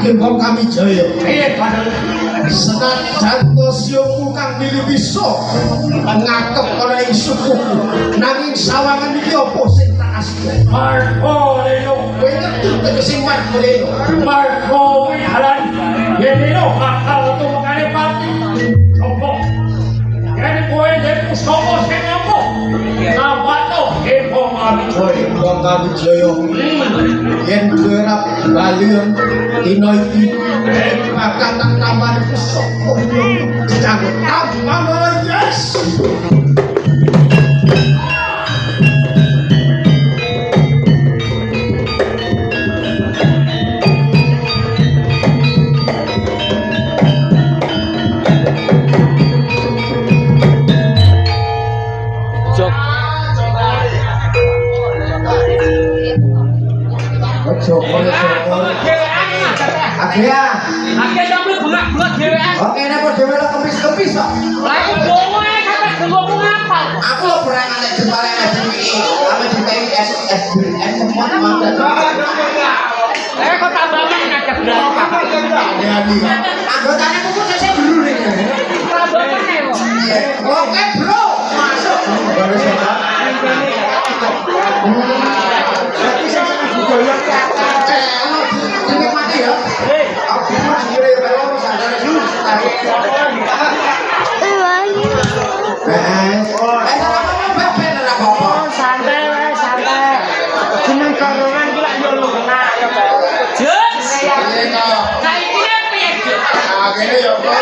Gembong kami jaya. Padahal Senajan siungku kang pilih bisa ngakep ana ing sukuku. Nanging sawangan iki apa sing tak asli? Marco Leno. Kowe ngerti tegese Marco Leno? Marco Wihalan. Yen Leno bakal tumekane pati. Sopo? Yen kowe dhewe sopo sing apa? Ngapato Gembong kami jaya. Gembong kami jaya. Yen gerap balion dina iki bakal tak tambah sapa kang tambah yes. Akhirnya sampe bulat-bulat dhewean. oke ini kok dhewe lo kepis-kepis kok. Lah iku kowe sampe ngomong apa? Aku lo pernah ngalek jempare SBI ame dikai SBN semua mandat. Kok tambahnya ngajak berapa? Hati-hati. Anggotanya kumpul sesek dulu nih. Tambahnya kok. Oke bro, masuk. Baru sehat. Berarti saya goyang ke atas. Ini mati ya. Aku mau sendiri kalau sadar dulu. Santai wae, santai. Jeneng korongan ki lak yo lungna ya, Pak. Jus. Saiki piye, Jus? Akhirnya ya kok.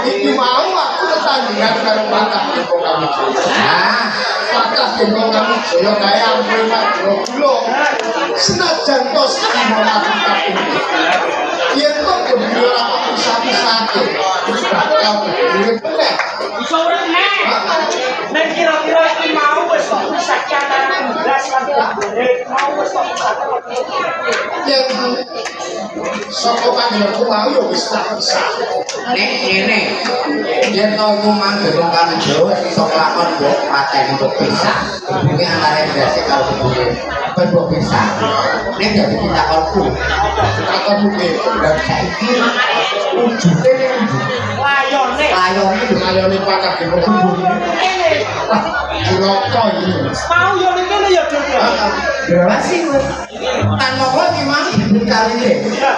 Iki mau aku tetanggian karo Pakak Gembong kami jaya. Pakak Gembong kami jaya kaya ampun mak gulung. Senajan tos mlaku kaping. Yen kok bendino ora pisah-pisahke. Bakal berdiri meneh. Iso urip meneh. Nek kira-kira iki mau wis kok bisa antara 11 sampe 12 mau wis kok bisa. Yen saka panjenenganku mau ya wis tak pisah. Nek ngene. Yen aku mang Gembong kami jaya iso kelakon mbok pateni mbok pisah. Iki antara Gresik karo Kediri. Ben mbok pisah. Nek dadi pitakonku. Pitakonmu ki dan saiki ujute layone Pakak Gembong kudu. Diroko iki. Mau yo ning kene ya, Dok. Berapa sih kowe? Tan monggo iki Mas kaline.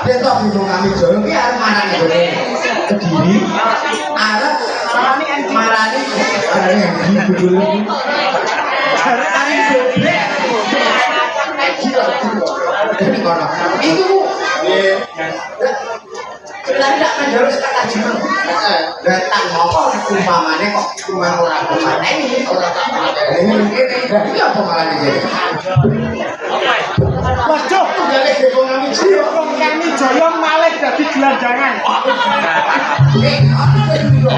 Detok Gembong kami jaya ki arep marani ngene. Kediri arep marani betul iki. Arep doblek. Ini kono. Itu nggih. Tidak menjurus kata jeneng. Datang ngopo umpamane kok cuma ora kemaneni ora tak mateni. Ini apa malah iki? Waduh, Gale Gembong kami jaya. Gembong kami jaya malih dadi gelandangan. Apa iki lho?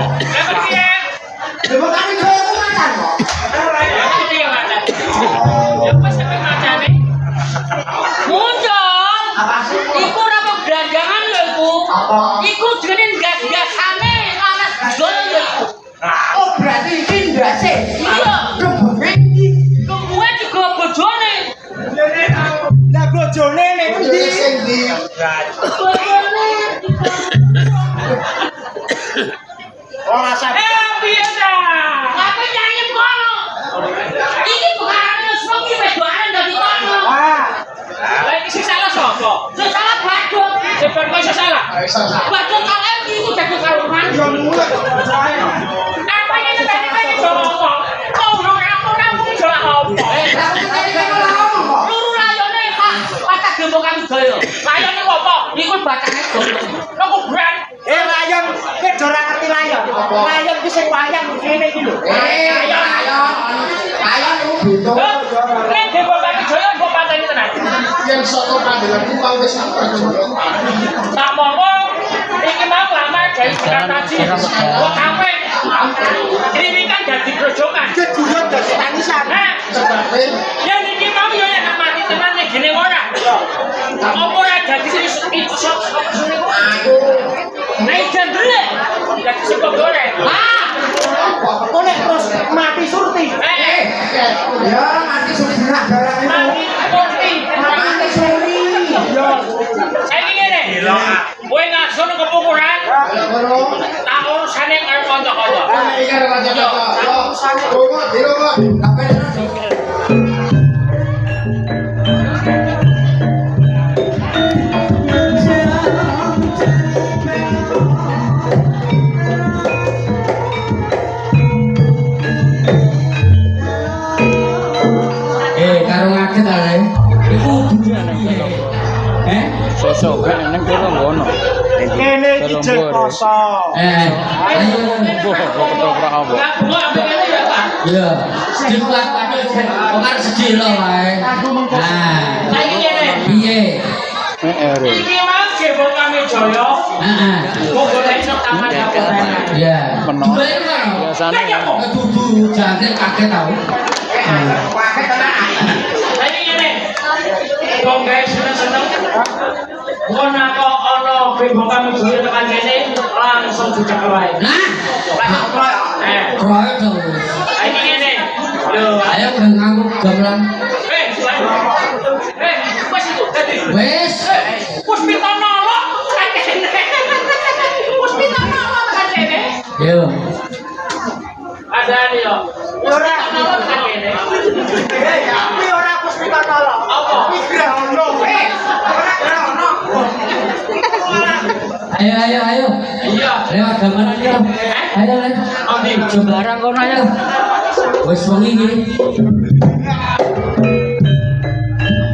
Gembong kami jaya ku macan kok. Muncul. Apa sih? Iku ora kok gelandangan lho iku. Apa? Iku jenenge gas-gasane anak jol lho iku. Oh berarti iki ndase. Iya. Gembonge iki. Kemuwe juga bojone. Lah bojone ning ndi? Sing ndi? Bojone. Ora sampe. Piye ta? Aku nyanyi kono. Iki bukan semua iki wedokane dari kono. Lah iki sing salah sapa? Sing salah Badut. Sepen kok salah. Badut kalem iki dadi kalungan. Yo mulai percaya. Apa yang tadi kan jowo? Kau ora mung jowo apa? Luru layone Pakak Gembong kami jaya. Layone apa? Iku bacane goblok. Lho kok brand Layon, kowe ora ngerti layon. Layon ki sing wayang ngene iki lho. Ayo butuh. Nek Gembong kami jaya mbok pateni tenan. Yang saka panjenenganku mau wis percaya. Tak monggo iki mau lama dari Jakartaji. Kok sampe krimikan dadi grojokan. Keduyon dadi tangisan. Sebabe Ya niki mau yo nek mati tenan nek gene ora. Apa ora dadi iso aku naik jendela dadi sing goreng. Kok nek terus mati surti. ya mati sudah darah itu. Mati putih. Mati seri. Saya ngene. Kowe ngaso nang kepukuran. Tak urusane karo kanca-kanca. Iki karo kanca-kanca. Yo, rungo, dirungo. Kabeh karo ngaget ae. Iku Sosok neng kono ngono. Kene iki jek kosong. ayo. Ketoprak apa? Lah bunga ambek ngene ya, Pak. Iya, dibuat kabeh kok sedilo wae. Nah, Saiki ngene. piye? Ere. Iki Mas Gebong kami Jaya. Heeh. Kok golek nang taman kabupaten. Iya. Penuh. Dua itu kan? Biasane Dudu jangkrik kaget tau. Pakai tenan. Saiki ngene. Wong guys seneng-seneng. Ngono kok ana Gebong kami Jaya tekan kene langsung dijak wae. Nah, kroyo to. Saiki ngene. Lho, Ayo nganggo gamelan. wes itu tadi. Wes. Puspita nolok kan kene. Puspita nolok kan kene. Yo. Ada nih yo. Puspita nolok kan kene. Tapi ora puspita nolok. Apa? Ora ono. Ora ono. Ayo. Iya. Lewat gamelan yo. Ayo. Andi. Jembarang kono ayo. Wes wengi iki.